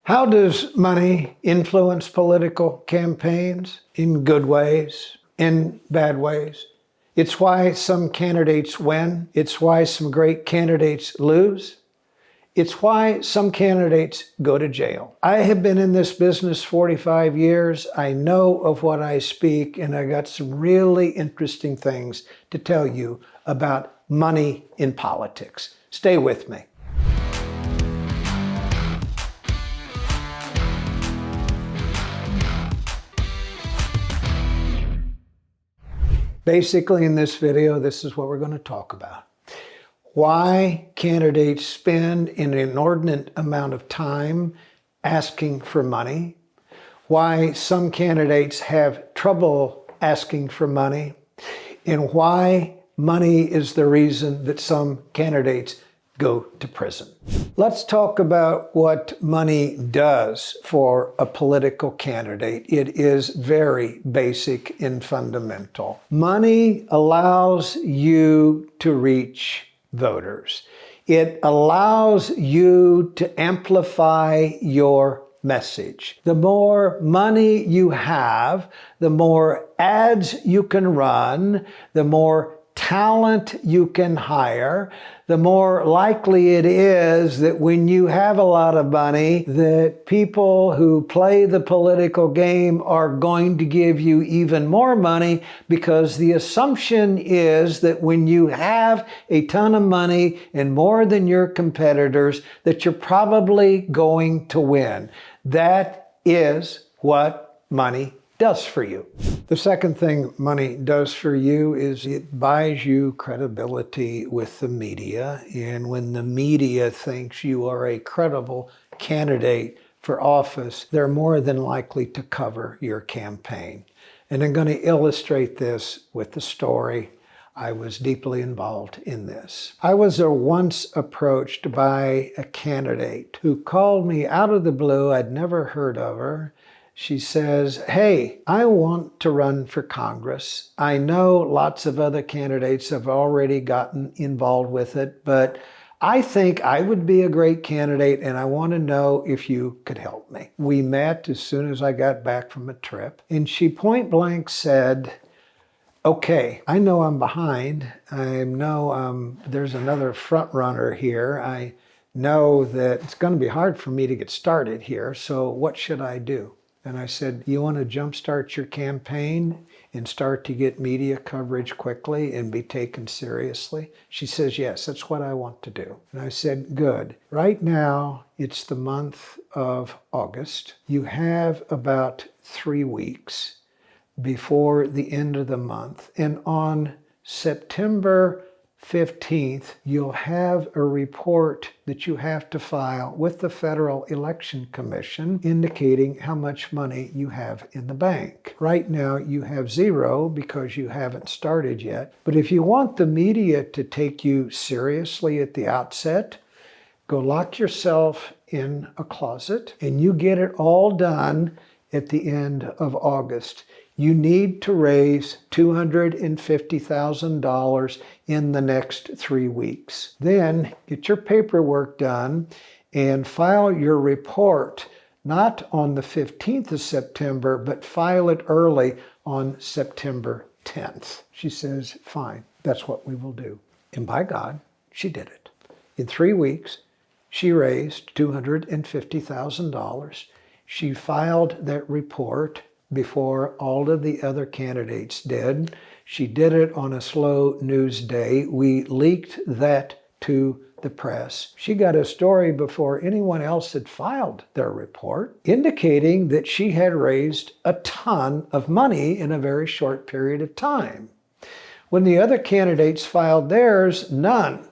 How does money influence political campaigns? In good ways, in bad ways. It's why some candidates win. It's why some great candidates lose. It's why some candidates go to jail. I have been in this business 45 years. I know of what I speak, and I got some really interesting things to tell you about money in politics. Stay with me. Basically, in this video, this is what we're going to talk about. Why candidates spend an inordinate amount of time asking for money. Why some candidates have trouble asking for money. And why money is the reason that some candidates go to prison. Let's talk about what money does for a political candidate. It is very basic and fundamental. Money allows you to reach voters. It allows you to amplify your message. The more money you have, the more ads you can run, the more talent you can hire, the more likely it is that when you have a lot of money, that people who play the political game are going to give you even more money, because the assumption is that when you have a ton of money and more than your competitors, that you're probably going to win. That is what money does for you. The second thing money does for you is it buys you credibility with the media. And when the media thinks you are a credible candidate for office, they're more than likely to cover your campaign. And I'm going to illustrate this with the story. I was deeply involved in this. I was once approached by a candidate who called me out of the blue. I'd never heard of her. She says, "Hey, I want to run for Congress. I know lots of other candidates have already gotten involved with it, but I think I would be a great candidate, and I want to know if you could help me." We met as soon as I got back from a trip, and she point blank said, "Okay, I know I'm behind. I know there's another front runner here. I know that it's going to be hard for me to get started here, so what should I do?" And I said, "You want to jumpstart your campaign and start to get media coverage quickly and be taken seriously?" She says, "Yes, that's what I want to do." And I said, "Good. Right now, it's the month of August. You have about 3 weeks before the end of the month. And on September 15th, you'll have a report that you have to file with the Federal Election Commission indicating how much money you have in the bank. Right now, you have zero because you haven't started yet. But if you want the media to take you seriously at the outset, go lock yourself in a closet and you get it all done at the end of August. You need to raise $250,000 in the next 3 weeks. Then get your paperwork done and file your report, not on the 15th of September, but file it early on September 10th. She says, "Fine, that's what we will do." And by God, she did it. In 3 weeks, she raised $250,000. She filed that report before all of the other candidates did. She did it on a slow news day. We leaked that to the press. She got a story before anyone else had filed their report, indicating that she had raised a ton of money in a very short period of time. When the other candidates filed theirs, none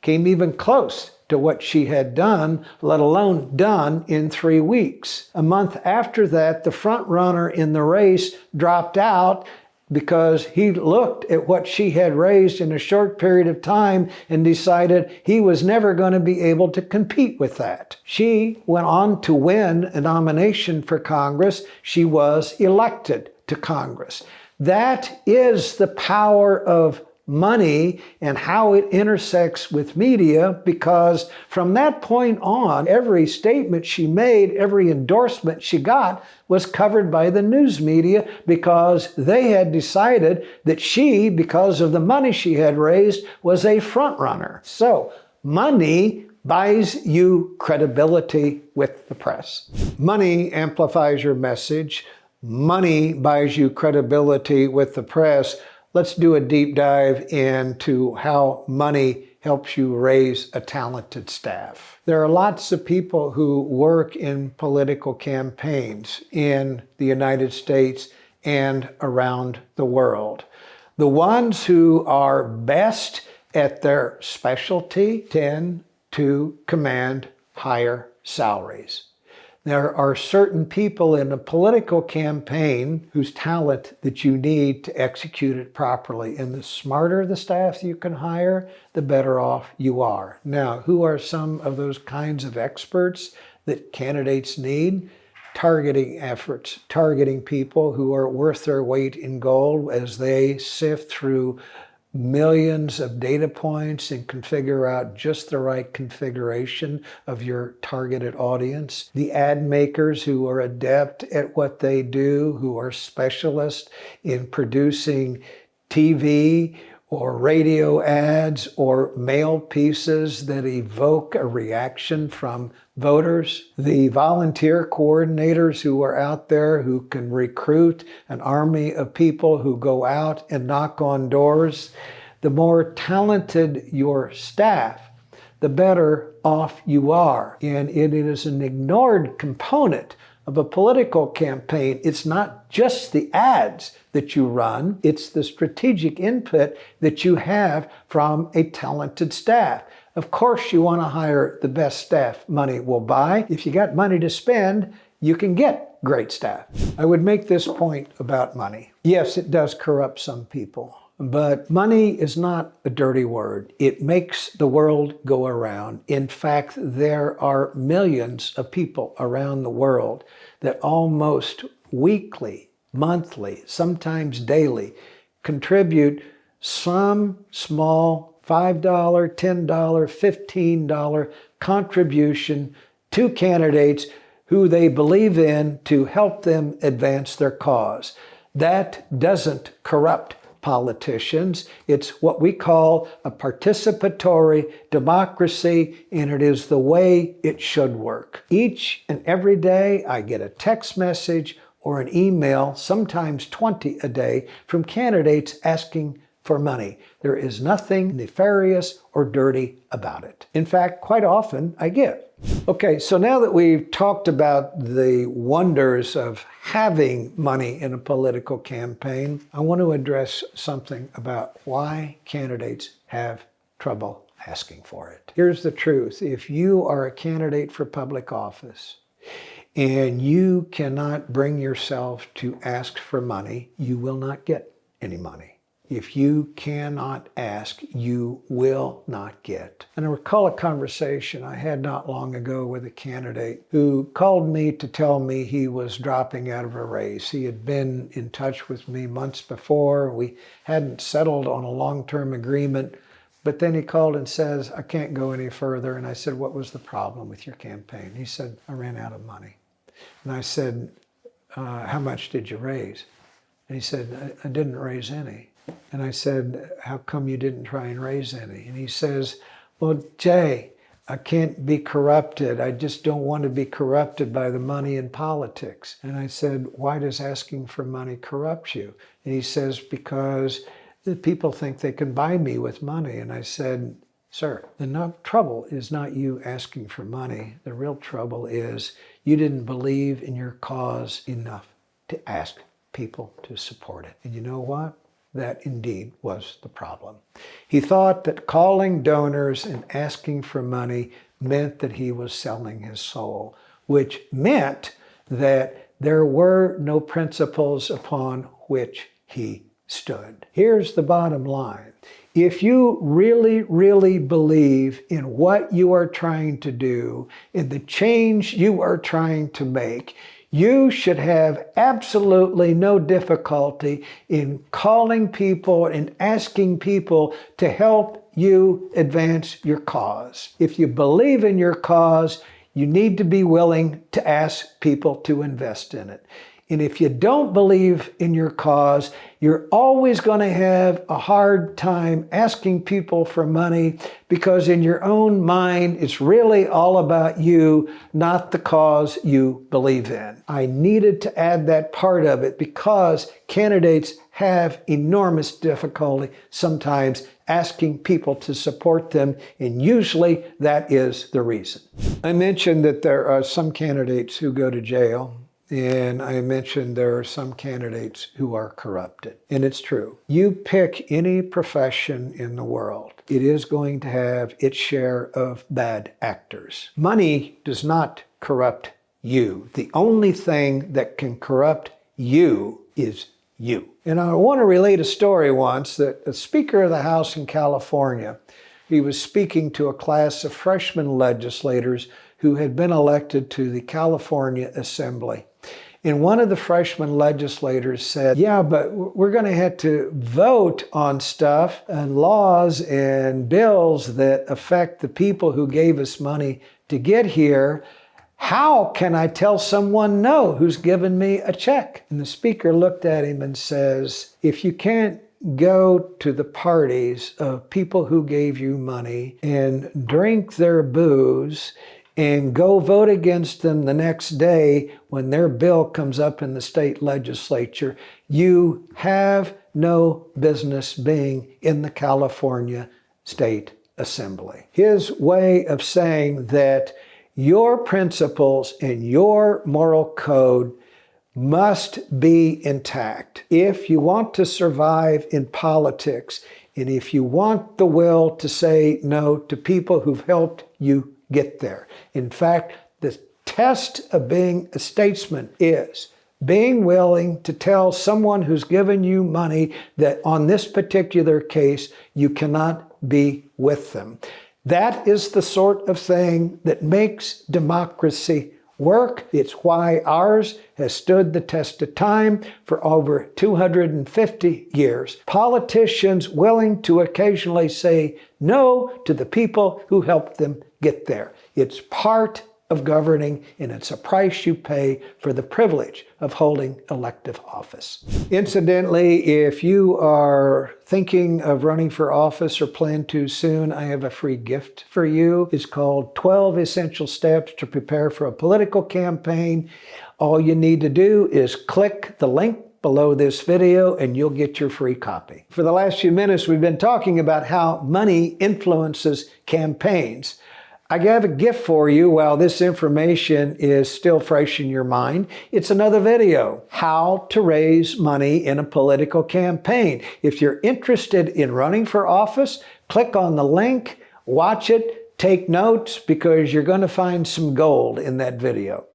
came even close to what she had done, let alone done in 3 weeks. A month after that, the front runner in the race dropped out because he looked at what she had raised in a short period of time and decided he was never going to be able to compete with that. She went on to win a nomination for Congress. She was elected to Congress. That is the power of money and how it intersects with media, because from that point on, every statement she made, every endorsement she got was covered by the news media, because they had decided that she, because of the money she had raised, was a front runner. So money buys you credibility with the press. Money amplifies your message. Money buys you credibility with the press. Let's do a deep dive into how money helps you raise a talented staff. There are lots of people who work in political campaigns in the United States and around the world. The ones who are best at their specialty tend to command higher salaries. There are certain people in a political campaign whose talent that you need to execute it properly. And the smarter the staff you can hire, the better off you are. Now, who are some of those kinds of experts that candidates need? Targeting efforts, targeting people who are worth their weight in gold as they sift through millions of data points and can figure out just the right configuration of your targeted audience. The ad makers who are adept at what they do, who are specialists in producing TV or radio ads or mail pieces that evoke a reaction from voters. The volunteer coordinators who are out there who can recruit an army of people who go out and knock on doors. The more talented your staff, the better off you are. And it is an ignored component of a political campaign. It's not just the ads that you run, it's the strategic input that you have from a talented staff. Of course, you want to hire the best staff money will buy. If you got money to spend, you can get great staff. I would make this point about money. Yes, it does corrupt some people, but money is not a dirty word. It makes the world go around. In fact, there are millions of people around the world that almost weekly, monthly, sometimes daily, contribute some small $5, $10, $15 contribution to candidates who they believe in to help them advance their cause. That doesn't corrupt politicians. It's what we call a participatory democracy, and it is the way it should work. Each and every day, I get a text message or an email, sometimes 20 a day, from candidates asking for money. There is nothing nefarious or dirty about it. In fact, quite often I give. Okay, so now that we've talked about the wonders of having money in a political campaign, I want to address something about why candidates have trouble asking for it. Here's the truth. If you are a candidate for public office and you cannot bring yourself to ask for money, you will not get any money. If you cannot ask, you will not get. And I recall a conversation I had not long ago with a candidate who called me to tell me he was dropping out of a race. He had been in touch with me months before. We hadn't settled on a long-term agreement, but then he called and says, I can't go any further. And I said, what was the problem with your campaign? He said, I ran out of money. And I said, how much did you raise? And he said, I didn't raise any. And I said, how come you didn't try and raise any? And he says, well, Jay, I can't be corrupted. I just don't want to be corrupted by the money in politics. And I said, why does asking for money corrupt you? And he says, because the people think they can buy me with money. And I said, sir, the trouble is not you asking for money. The real trouble is you didn't believe in your cause enough to ask people to support it. And you know what? That indeed was the problem. He thought that calling donors and asking for money meant that he was selling his soul, which meant that there were no principles upon which he stood. Here's the bottom line. If you really, really believe in what you are trying to do, in the change you are trying to make, you should have absolutely no difficulty in calling people and asking people to help you advance your cause. If you believe in your cause, you need to be willing to ask people to invest in it. And if you don't believe in your cause, you're always going to have a hard time asking people for money, because in your own mind, it's really all about you, not the cause you believe in. I needed to add that part of it because candidates have enormous difficulty sometimes asking people to support them, and usually that is the reason. I mentioned that there are some candidates who go to jail. And I mentioned there are some candidates who are corrupted. And it's true. You pick any profession in the world, it is going to have its share of bad actors. Money does not corrupt you. The only thing that can corrupt you is you. And I want to relate a story once that a Speaker of the House in California, he was speaking to a class of freshman legislators who had been elected to the California Assembly. And one of the freshman legislators said, yeah, but we're going to have to vote on stuff and laws and bills that affect the people who gave us money to get here. How can I tell someone no who's given me a check? And the speaker looked at him and says, if you can't go to the parties of people who gave you money and drink their booze and go vote against them the next day when their bill comes up in the state legislature, you have no business being in the California State Assembly. His way of saying that your principles and your moral code must be intact. If you want to survive in politics, and if you want the will to say no to people who've helped you get there. In fact, the test of being a statesman is being willing to tell someone who's given you money that on this particular case, you cannot be with them. That is the sort of thing that makes democracy work. It's why ours has stood the test of time for over 250 years. Politicians willing to occasionally say no to the people who helped them get there. It's part of governing, and it's a price you pay for the privilege of holding elective office. Incidentally, if you are thinking of running for office or plan to soon, I have a free gift for you. It's called 12 Essential Steps to Prepare for a Political Campaign. All you need to do is click the link below this video and you'll get your free copy. For the last few minutes, we've been talking about how money influences campaigns. I have a gift for you while this information is still fresh in your mind. It's another video, how to raise money in a political campaign. If you're interested in running for office, click on the link, watch it, take notes, because you're going to find some gold in that video.